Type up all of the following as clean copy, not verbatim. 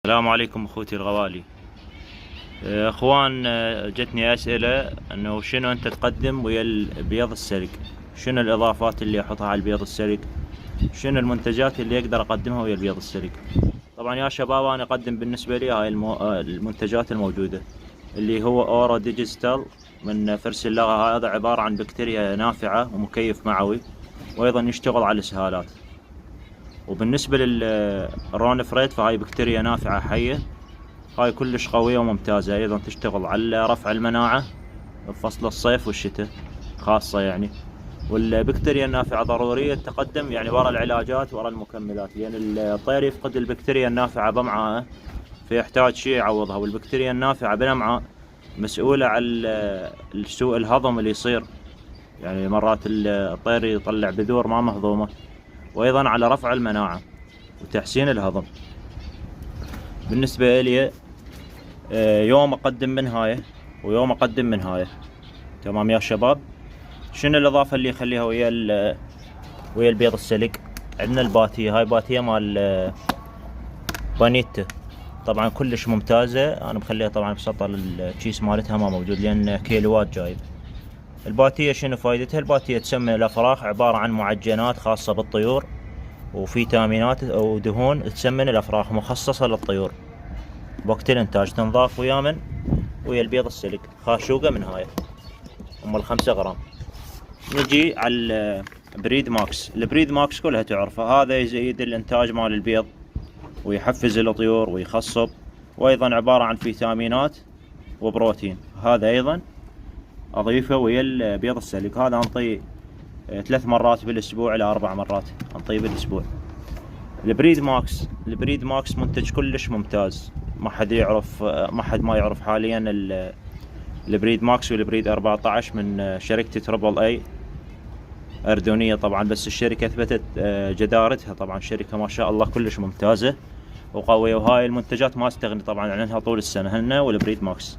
السلام عليكم اخوتي الغوالي. اخوان، جتني اسئله انه شنو انت تقدم ويا البيض السلق، شنو الاضافات اللي احطها على البيض السلق، شنو المنتجات اللي اقدر اقدمها ويا البيض السلق. طبعا يا شباب انا اقدم بالنسبه لي هاي المنتجات الموجوده اللي هو اورا ديجيتال من فرس اللغة. هذا عباره عن بكتيريا نافعه ومكيف معوي، وايضا يشتغل على الاسهالات. وبالنسبه للرون فريد فهاي بكتيريا نافعه حيه، هاي كلش قوية وممتازة، أيضا تشتغل على رفع المناعة بفصل الصيف والشتاء خاصة يعني. والبكتيريا النافعة ضرورية تقدم يعني ورا العلاجات ورا المكملات، لأن الطير يفقد البكتيريا النافعة بأمعائه فيحتاج شيء يعوضها، والبكتيريا النافعة بالأمعاء مسؤولة عن سوء الهضم اللي يصير، يعني مرات الطير يطلع بذور ما مهضومة، وأيضا على رفع المناعة وتحسين الهضم. بالنسبة لي يوم اقدم من هاي ويوم اقدم من هاي. تمام يا شباب. شنو الاضافه اللي يخليها ويا البيض السلق؟ عندنا الباتيه، هاي باتيه مال بانيتا، طبعا كلش ممتازه. انا مخليها طبعا بسطل، الكيس مالتها ما موجود لان كيلوات جايب. الباتيه شنو فايدتها؟ الباتيه تسمن الافراخ، عباره عن معجنات خاصه بالطيور وفيتامينات ودهون تسمن الافراخ، مخصصه للطيور. وقت الانتاج تنضاف ويا البيض السلق خاشوقة من هاي ام ال5 غرام. نجي على البريد ماكس. البريد ماكس كلها تعرفه، هذا يزيد الانتاج مال البيض ويحفز الطيور ويخصب، وايضا عبارة عن فيتامينات وبروتين. هذا ايضا اضيفه ويا البيض السلق. هذا انطيه 3 مرات بالاسبوع الى 4 مرات انطيه بالاسبوع. البريد ماكس منتج كلش ممتاز، ما حد يعرف، ما يعرف حاليا البريد ماكس والبريد 14 من شركة تربل اي اردنية طبعا، بس الشركة اثبتت جدارتها. طبعا شركة ما شاء الله كلش ممتازة وقوية، وهاي المنتجات ما استغني طبعا عنها طول السنة، هنا والبريد ماكس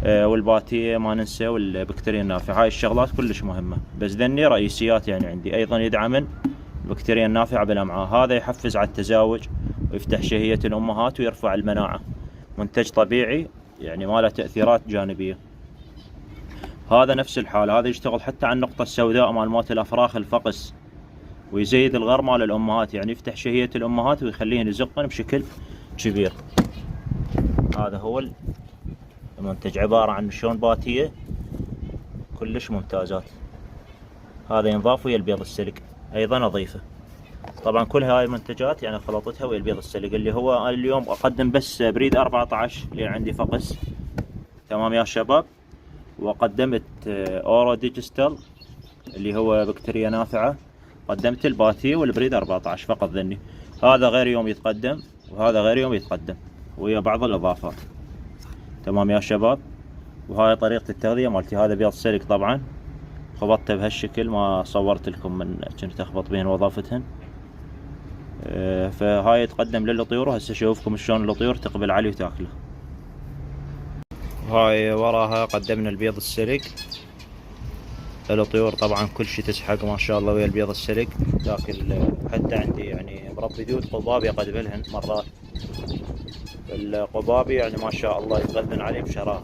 والباتية ما ننسى، والبكتيريا النافعة. هاي الشغلات كلش مهمة، بس ذني رئيسيات يعني عندي. ايضا يدعم البكتيريا النافعة بالامعاء، هذا يحفز على التزاوج ويفتح شهية الامهات ويرفع المناعة. منتج طبيعي يعني ما له تأثيرات جانبية. هذا نفس الحال، هذا يشتغل حتى على النقطة السوداء مالت الافراخ، الفقس، ويزيد الغر مال الامهات، يعني يفتح شهية الامهات ويخليهن يزقن بشكل كبير. هذا هو المنتج، عبارة عن شلون باتية كلش ممتازات. هذا ينضاف ويا البيض السلق، ايضا اضيفه. طبعا كل هاي المنتجات يعني خلطتها ويا البيض السلق، اللي هو اليوم اقدم بس بريد 14 اللي عندي فقس. تمام يا شباب. وقدمت اورا ديجيتال اللي هو بكتيريا نافعة، قدمت الباتية والبريد 14 فقط ذني. هذا غير يوم يتقدم وهذا غير يوم يتقدم ويا بعض الاضافات. تمام يا شباب. وهاي طريقة التغذية مالتي. هذا بيض سلق طبعا خبطته بهالشكل، ما صورت لكم من كنت اخبط بين وظافتهن. فهاي يتقدم للطيور، وهسه اشوفكم شلون الطيور تقبل عليه وتاكله. هاي وراها قدمنا البيض السلق. الطيور طبعا كل شي تسحق ما شاء الله ويا البيض السلق تاكل. حتى عندي يعني مربي دود قبابي اقدملهن مرات. القبابي يعني ما شاء الله يتغذن عليه بشراهة.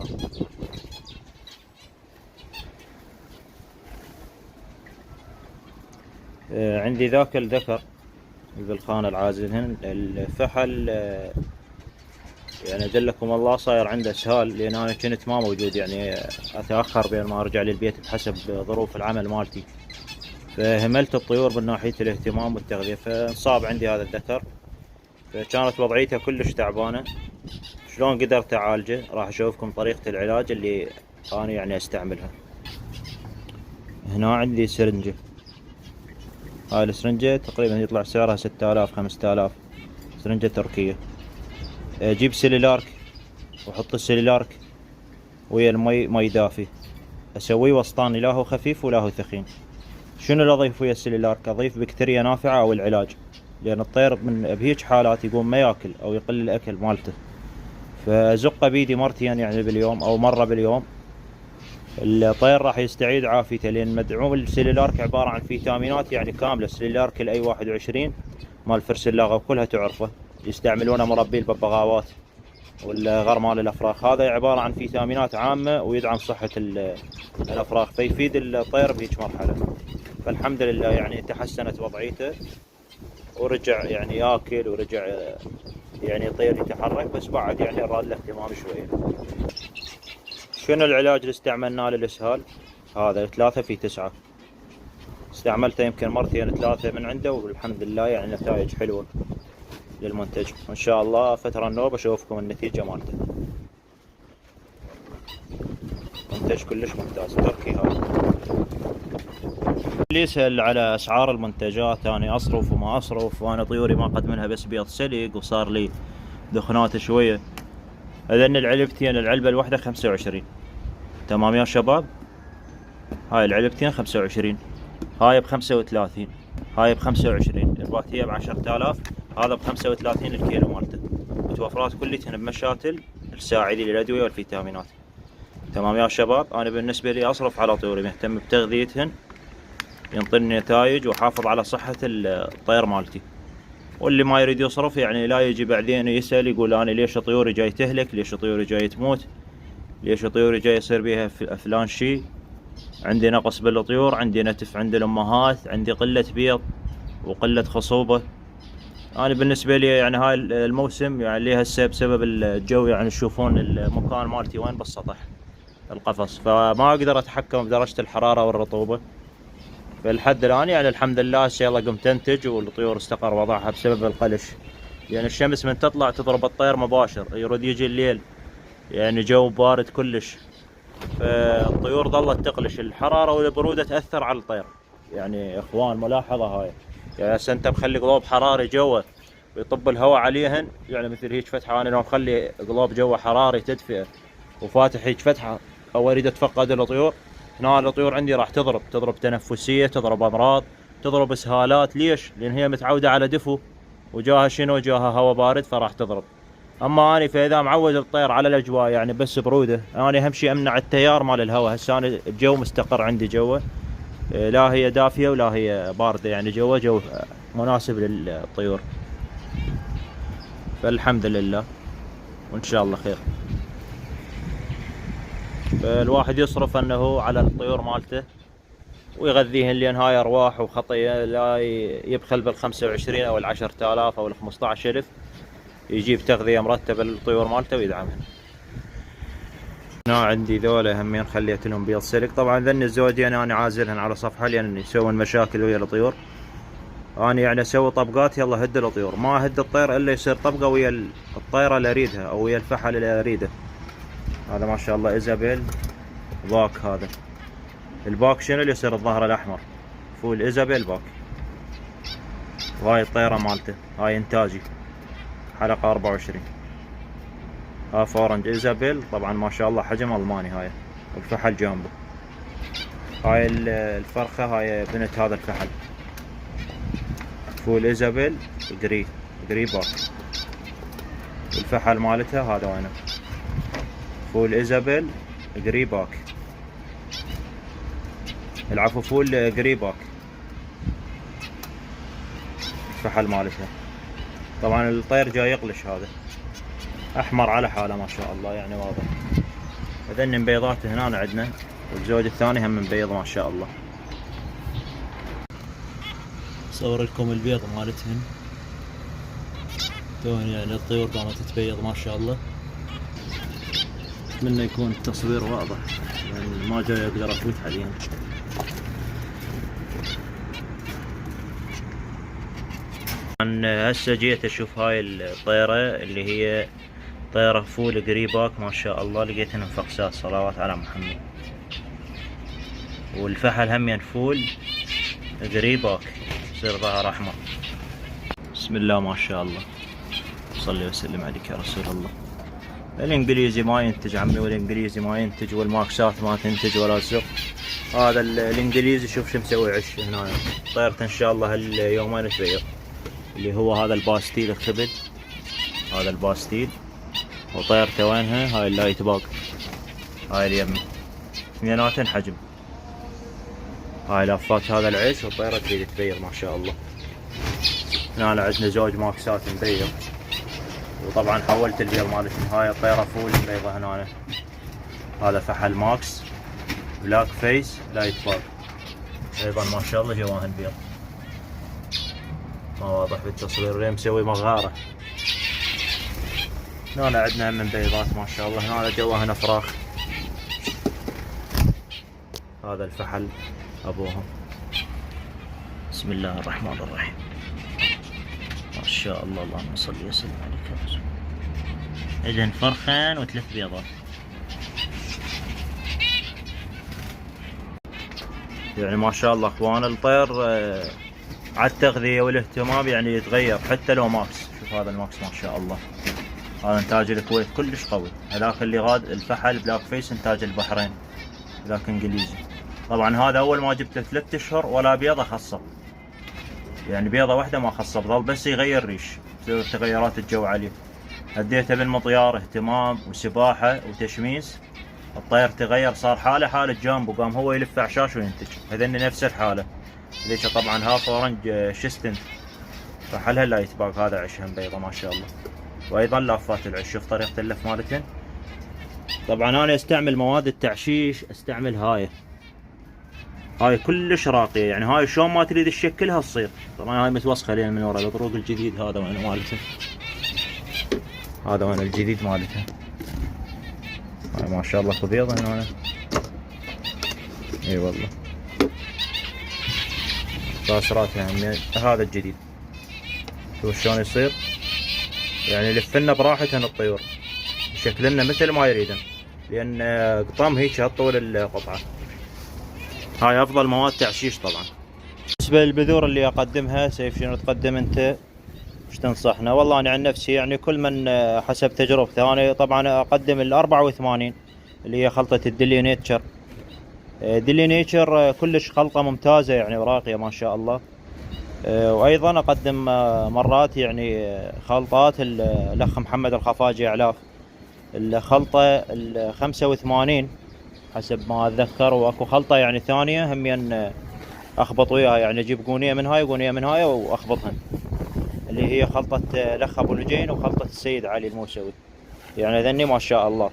عندي ذاك الذكر بالخانة العازلهن. الفحل يعني دلكم الله صاير عنده اسهال، لان انا كنت ما موجود، يعني اتاخر بين ما ارجع للبيت بحسب ظروف العمل مالتي، فهملت الطيور من ناحية الاهتمام والتغذية، فانصاب عندي هذا الذكر. فكانت وضعيته كلش تعبانة. شلون قدرت اعالجه؟ راح اشوفكم طريقة العلاج اللي انا يعني استعملها. هنا عندي سرنجة، هاي السرنجة تقريبا يطلع سعرها 6000 5000، سرنجة تركية. اجيب سيليلارك واحط السيليلارك ويا المي، مي دافي، اسويه وسطاني، لا هو خفيف ولا هو ثخين. شنو اللي اضيف ويا السيليلارك؟ اضيف بكتيريا نافعة او العلاج، لان الطير من بهيج حالات يقوم ما ياكل او يقل الاكل مالته، فازقه بيدي مرتين يعني باليوم او مرة باليوم. الطير راح يستعيد عافيته، لان مدعوم السيليلارك عبارة عن فيتامينات يعني كاملة. السيليلارك الاي 21 مال فرس اللغة وكلها تعرفه، يستعملونه مربي الببغاوات والغرمال الافراخ. هذا عبارة عن فيتامينات عامة ويدعم صحة الافراخ، فيفيد الطير بهيج مرحلة. فالحمد لله يعني تحسنت وضعيته ورجع يعني ياكل ورجع يعني يطير يتحرك، بس بعد يعني راد له اهتمام شوية. شنو العلاج اللي استعملناه للإسهال؟ هذا 3 في 9. استعملته يمكن مرتين 3 من عنده، والحمد لله يعني نتائج حلوة للمنتج. وإن شاء الله فترة النوبة أشوفكم النتيجة مالته. منتج كلش ممتاز تركي هذا. اللي يسأل على أسعار المنتجات، أنا أصرف وما أصرف، وأنا طيوري ما قد منها بس بيض سلق وصار لي دخنات شوية. هذن العلبتين، العلبة الواحدة 25. تمام يا شباب؟ هاي العلبتين 25، هاي ب35، هاي ب25، الباتية ب10,000، هذا ب35 الكيلو مالته. متوفرات كليتهن بمشاتل الساعدي للأدوية والفيتامينات. تمام يا شباب؟ أنا بالنسبة لي أصرف على طيوري، مهتم بتغذيتهن، ينطيني نتائج وحافظ على صحة الطير مالتي. واللي ما يريد يصرف يعني لا يجي بعدين يسأل يقول أنا ليش طيوري جاي تهلك، ليش طيوري جاي تموت، ليش طيوري جاي يصير بيها فلان شي. عندي نقص بالطيور، عندي نتف عند الأمهات، عندي قلة بيض وقلة خصوبة. أنا بالنسبة لي يعني هاي الموسم يعني ليه هسه بسبب الجو، يعني تشوفون المكان مالتي وين بالسطح القفص، فما أقدر أتحكم بدرجة الحرارة والرطوبة. فالحد الآن يعني الحمد لله هسه يلا قمت أنتج، والطيور استقر وضعها بسبب القلش. يعني الشمس من تطلع تضرب الطير مباشر، يرد يجي الليل يعني جو بارد كلش، فالطيور ظلت تقلش. الحرارة والبرودة تأثر على الطير. يعني إخوان ملاحظة هاي، يعني هسه أنت مخلي قلوب حراري جوا ويطب الهواء عليهن، يعني مثل هيك فتحة. أنا لو مخلي قلوب جوا حراري تدفئ وفاتح هيك فتحة أو أريد أتفقد الطيور، هنا الطيور عندي راح تضرب تنفسية، تضرب أمراض، تضرب إسهالات. ليش؟ لأن هي متعودة على دفو، وجاها شنو؟ جاها هواء بارد فراح تضرب. اما اني فاذا معود الطير على الاجواء يعني بس بروده، انا اهم شيء امنع التيار مال الهواء. هسه انا الجو مستقر عندي جوه، لا هي دافيه ولا هي بارده، يعني جو مناسب للطيور. فالحمد لله وان شاء الله خير. فالواحد يصرف انه على الطيور مالته ويغذيهن، لان هاي ارواح وخطيه. لا يبخل بال25 او ال10,000 او ال15,000، يجيب تغذية مرتبة للطيور مالته ويدعمها. هنا عندي ذولا همين خليت لهم بيض سلك. طبعا ذن الزودين انا عازلهن على صفحة لان يسوون مشاكل ويا الطيور. انا يعني اسوي طبقات، يلا هد الطيور، ما هد الطير الا يصير طبقة ويا الطيرة اللي اريدها او ويا الفحل اللي اريده. هذا ما شاء الله ايزابيل باك. هذا الباك شنو اللي يصير الظهر الاحمر؟ فول ايزابيل باك. وهاي الطيرة مالته، هاي انتاجي حلقة 24. هاف اورنج ايزابيل، طبعا ما شاء الله حجم الماني هاي، والفحل جنبه. هاي الفرخة، هاي بنت هذا الفحل. فول ايزابيل جري باك. الفحل مالتها هذا وينه، فول ايزابيل جري باك، العفو فول جري باك الفحل مالتها. طبعا الطير جاي يقلش، هذا احمر على حاله ما شاء الله يعني واضح. هذن مبيضات هنا عندنا، والزوج الثاني هم مبيض ما شاء الله. صور لكم البيض مالتهن، توني يعني الطيور قامت تبيض ما شاء الله. اتمنى يكون التصوير واضح، يعني ما جاي اقدر افوت حاليا. هسه جيت اشوف هاي الطيرة اللي هي طيرة فول قريباك ما شاء الله، لقيتهن فقسات صلوات على محمد. والفحل هم ينفول قريباك، يصير ظهر احمر. بسم الله ما شاء الله، صلي وسلم عليك يا رسول الله. الانجليزي ما ينتج عمي، والانجليزي ما ينتج، والماكسات ما تنتج ولا زق. هذا الانجليزي شوف شو مسوي عش هنا. طيرته ان شاء الله هاليومين تبيض، اللي هو هذا الباستيل الخبل، هذا الباستيل. وطيرته وينها؟ هاي اللايت باق، هاي اليمي، اثنيناتن حجم. هاي لافات هذا العيش، والطيرة تريد تبيض ما شاء الله. هنا عندنا زوج ماكسات مبيض، وطبعا حولت البيض مالتي، هاي الطيرة فول بيضة هنا. هذا فحل ماكس بلاك فيس لايت باج، ايضا ما شاء الله جواهن بيض، ما واضح بالتصوير ليه مسوي مغارة. هنا عندنا من بيضات ما شاء الله، هنا جواهن فراخ. هذا الفحل ابوهم. بسم الله الرحمن الرحيم، ما شاء الله، اللهم صل وسلم عليك يا رسول. اذن فرخان وثلاث بيضات. يعني ما شاء الله اخوان الطير على التغذية والاهتمام يعني يتغير حتى لو ماكس. شوف هذا الماكس ما شاء الله، هذا انتاج الكويت كلش قوي. هذاك اللي غاد الفحل بلاك فيس انتاج البحرين، ذاك انجليزي. طبعا هذا اول ما جبته 3 اشهر ولا بيضة خصب، يعني بيضة واحدة ما خصب، ظل بس يغير ريش بسبب تغيرات الجو عليه. هديته بالمطيار اهتمام وسباحة وتشميس، الطير تغير صار حالة جامبو، قام هو يلف اعشاش وينتج. هذني نفس الحالة. ليش طبعا ها اورنج شيستن فحلها لايت باك، هذا عشهم بيضة ما شاء الله. وايضا لافات العش، شوف طريقة اللف مالتهن. طبعا انا استعمل مواد التعشيش، استعمل هاي كلش راقية، يعني هاي شلون ما تريد تشكلها تصير. طبعا هاي متوسخة لين من ورا. الطروق الجديد هذا وين مالته، هذا وين الجديد مالته. هاي ما شاء الله بيضة هنا. اي والله باسراتها يعني. هذا الجديد شوف شلون يصير، يعني يلفلنا براحتهن الطيور، شكلنا مثل ما يريدن، لان قطام هيك هالطول القطعة. هاي افضل مواد تعشيش طبعا. بالنسبة للبذور اللي اقدمها، سيف شنو تقدم انت؟ ايش تنصحنا؟ والله انا عن نفسي يعني كل من حسب تجربته. انا طبعا اقدم ال 84 اللي هي خلطة الديلي نيتشر. ديلي نيتشر كلش خلطة ممتازة يعني وراقية ما شاء الله. وايضا اقدم مرات يعني خلطات الاخ محمد الخفاجي اعلاف، الخلطة ال 85 حسب ما اتذكر، واكو خلطة يعني ثانية همين اخبط وياها، يعني اجيب قونية من هاي وقونية من هاي واخبطهن، اللي هي خلطة الاخ ابو لجين وخلطة السيد علي الموسوي. يعني ذني ما شاء الله.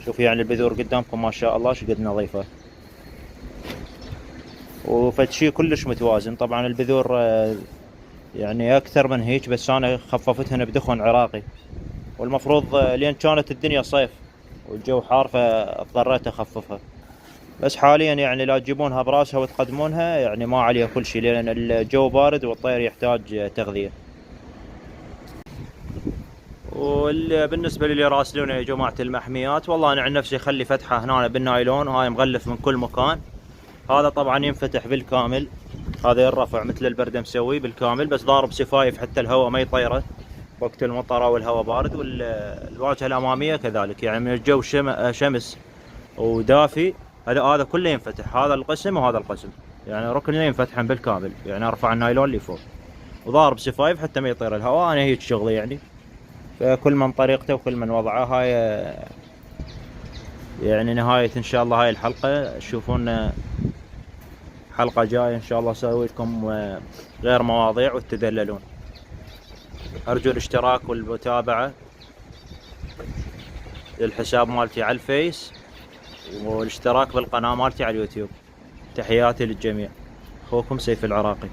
شوف يعني البذور قدامكم ما شاء الله شقد نظيفة، وفتشي كلش متوازن. طبعا البذور يعني اكثر من هيك، بس انا خففتهن بدخن عراقي، والمفروض لان كانت الدنيا صيف والجو حار فاضطريت اخففها. بس حاليا يعني لا تجيبونها براسها وتقدمونها، يعني ما عليها كل شيء، لان الجو بارد والطير يحتاج تغذية. وبالنسبة للي راسلونا يا جماعة المحميات، والله انا عن نفسي اخلي فتحة هنا بالنايلون، هاي مغلف من كل مكان. هذا طبعا ينفتح بالكامل، هذا يرفع مثل البرد مسوي بالكامل، بس ضارب سفايف حتى الهواء ما يطيره وقت المطر او الهواء بارد. والواجهة الامامية كذلك، يعني من الجو شمس ودافي هذا كله ينفتح، هذا القسم وهذا القسم، يعني ركنين ينفتحن بالكامل. يعني ارفع النايلون اللي فوق وضارب سفايف حتى ما يطير الهواء. انا هيك شغلي يعني، فكل من طريقته وكل من وضعه. هاي يعني نهاية ان شاء الله هاي الحلقة. تشوفون حلقة جاية ان شاء الله اسوي لكم غير مواضيع وتدللون. ارجو الاشتراك والمتابعة للحساب مالتي على الفيس، والاشتراك بالقناة مالتي على اليوتيوب. تحياتي للجميع، اخوكم سيف العراقي.